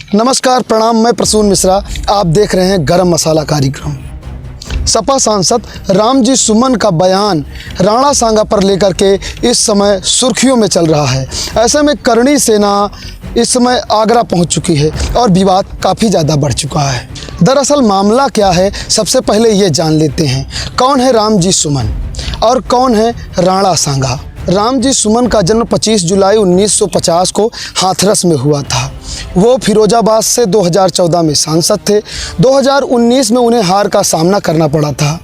नमस्कार, प्रणाम। मैं प्रसून मिश्रा। आप देख रहे हैं गरम मसाला कार्यक्रम। सपा सांसद रामजी सुमन का बयान राणा सांगा पर लेकर के इस समय सुर्खियों में चल रहा है। ऐसे में करणी सेना इस समय आगरा पहुंच चुकी है और विवाद काफ़ी ज़्यादा बढ़ चुका है। दरअसल मामला क्या है, सबसे पहले ये जान लेते हैं कौन है रामजी सुमन और कौन है राणा सांगा। रामजी सुमन का जन्म 25 जुलाई 1950 को हाथरस में हुआ था। वो फिरोजाबाद से 2014 में सांसद थे। 2019 में उन्हें हार का सामना करना पड़ा था।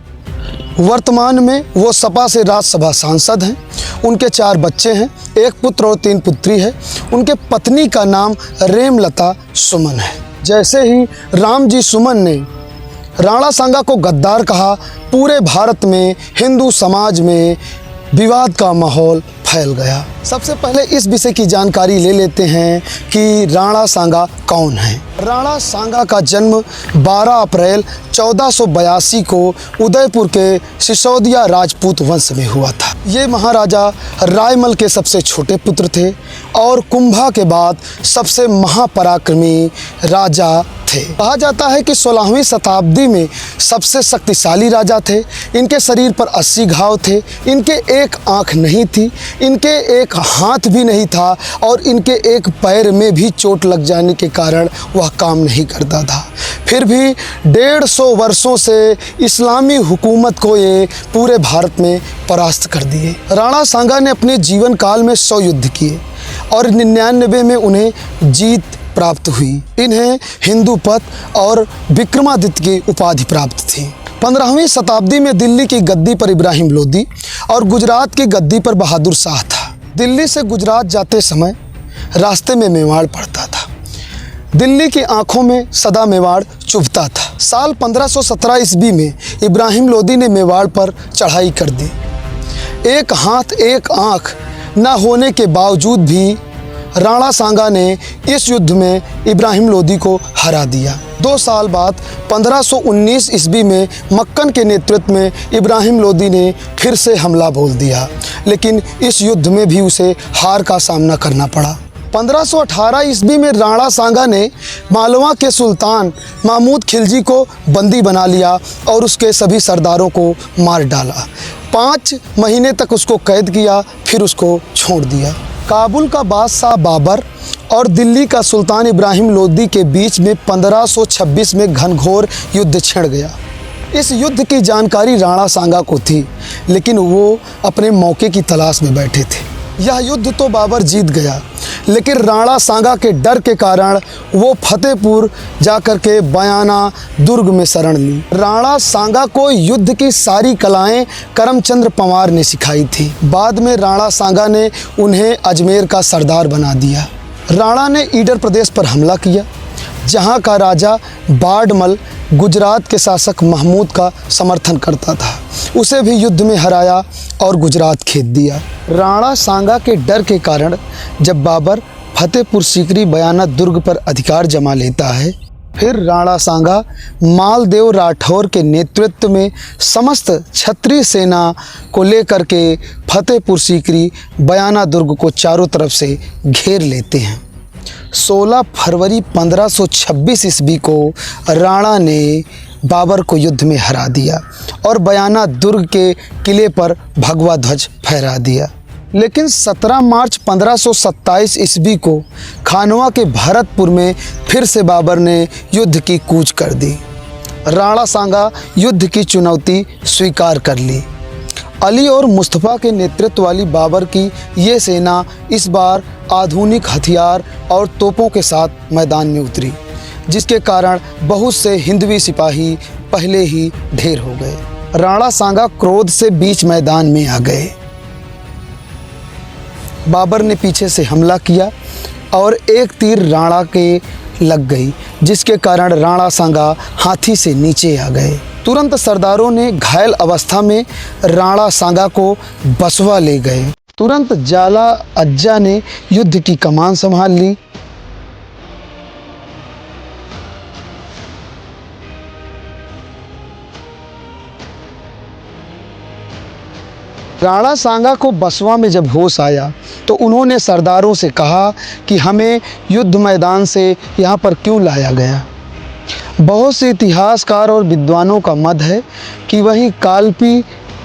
वर्तमान में वो सपा से राज्यसभा सांसद हैं। उनके 4 बच्चे हैं, 1 पुत्र और 3 पुत्री है। उनके पत्नी का नाम रेमलता सुमन है। जैसे ही रामजी सुमन ने राणा सांगा को गद्दार कहा, पूरे भारत में हिंदू समाज में विवाद का माहौल फैल गया। सबसे पहले इस विषय की जानकारी ले लेते हैं कि राणा सांगा कौन है। राणा सांगा का जन्म 12 अप्रैल 1482 को उदयपुर के सिसोदिया राजपूत वंश में हुआ था। ये महाराजा रायमल के सबसे छोटे पुत्र थे और कुंभा के बाद सबसे महापराक्रमी राजा थे। कहा जाता है कि 16वीं शताब्दी में सबसे शक्तिशाली राजा थे। इनके शरीर पर 80 घाव थे। इनके एक आँख नहीं थी, इनके एक हाथ भी नहीं था और इनके एक पैर में भी चोट लग जाने के कारण वह काम नहीं करता था। फिर भी 150 वर्षों से इस्लामी हुकूमत को ये पूरे भारत में परास्त कर दिए। राणा सांगा ने अपने जीवन काल में 100 युद्ध किए और 99 में उन्हें जीत प्राप्त हुई। इन्हें हिंदू पथ और विक्रमादित्य की उपाधि प्राप्त थी। 15वीं शताब्दी में दिल्ली की गद्दी पर इब्राहिम लोदी और गुजरात की गद्दी पर बहादुर शाह था। दिल्ली से गुजरात जाते समय रास्ते में मेवाड़ पड़ता था। दिल्ली की आंखों में सदा मेवाड़ चुभता था। साल 1517 ईस्वी में इब्राहिम लोदी ने मेवाड़ पर चढ़ाई कर दी। एक हाथ एक आँख न होने के बावजूद भी राणा सांगा ने इस युद्ध में इब्राहिम लोदी को हरा दिया। 2 साल बाद 1519 ईस्वी में मक्कन के नेतृत्व में इब्राहिम लोदी ने फिर से हमला बोल दिया, लेकिन इस युद्ध में भी उसे हार का सामना करना पड़ा। 1518 ईस्वी में राणा सांगा ने मालवा के सुल्तान महमूद खिलजी को बंदी बना लिया और उसके सभी सरदारों को मार डाला। 5 महीने तक उसको कैद किया, फिर उसको छोड़ दिया। काबुल का बादशाह बाबर और दिल्ली का सुल्तान इब्राहिम लोदी के बीच में 1526 में घनघोर युद्ध छिड़ गया। इस युद्ध की जानकारी राणा सांगा को थी, लेकिन वो अपने मौके की तलाश में बैठे थे। यह युद्ध तो बाबर जीत गया, लेकिन राणा सांगा के डर के कारण वो फतेहपुर जाकर के बयाना दुर्ग में शरण ली। राणा सांगा को युद्ध की सारी कलाएं करमचंद्र पंवार ने सिखाई थी। बाद में राणा सांगा ने उन्हें अजमेर का सरदार बना दिया। राणा ने ईडर प्रदेश पर हमला किया, जहां का राजा बाड़मल गुजरात के शासक महमूद का समर्थन करता था। उसे भी युद्ध में हराया और गुजरात खेद दिया। राणा सांगा के डर के कारण जब बाबर फतेहपुर सीकरी बयाना दुर्ग पर अधिकार जमा लेता है, फिर राणा सांगा मालदेव राठौर के नेतृत्व में समस्त क्षत्रिय सेना को लेकर के फतेहपुर सीकरी बयाना दुर्ग को चारों तरफ से घेर लेते हैं। 16 फरवरी 1526 ईस्वी को राणा ने बाबर को युद्ध में हरा दिया और बयाना दुर्ग के किले पर भगवा ध्वज फहरा दिया। लेकिन 17 मार्च 1527 ईस्वी को खानवा के भरतपुर में फिर से बाबर ने युद्ध की कूच कर दी। राणा सांगा युद्ध की चुनौती स्वीकार कर ली। अली और मुस्तफ़ा के नेतृत्व वाली बाबर की ये सेना इस बार आधुनिक हथियार और तोपों के साथ मैदान में उतरी, जिसके कारण बहुत से हिंदवी सिपाही पहले ही ढेर हो गए। राणा सांगा क्रोध से बीच मैदान में आ गए। बाबर ने पीछे से हमला किया और एक तीर राणा के लग गई, जिसके कारण राणा सांगा हाथी से नीचे आ गए। तुरंत सरदारों ने घायल अवस्था में राणा सांगा को बसवा ले गए। तुरंत जाला अज्जा ने युद्ध की कमान संभाल ली। राणा सांगा को बसवा में जब होश आया तो उन्होंने सरदारों से कहा कि हमें युद्ध मैदान से यहाँ पर क्यों लाया गया। बहुत से इतिहासकार और विद्वानों का मत है कि वहीं कालपी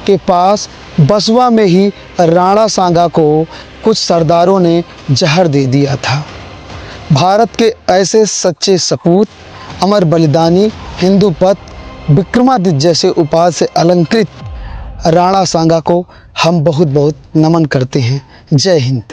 के पास बसवा में ही राणा सांगा को कुछ सरदारों ने जहर दे दिया था। भारत के ऐसे सच्चे सपूत, अमर बलिदानी, हिंदूपत, विक्रमादित्य जैसे उपाधि से अलंकृत राणा सांगा को हम बहुत बहुत नमन करते हैं। जय हिंद।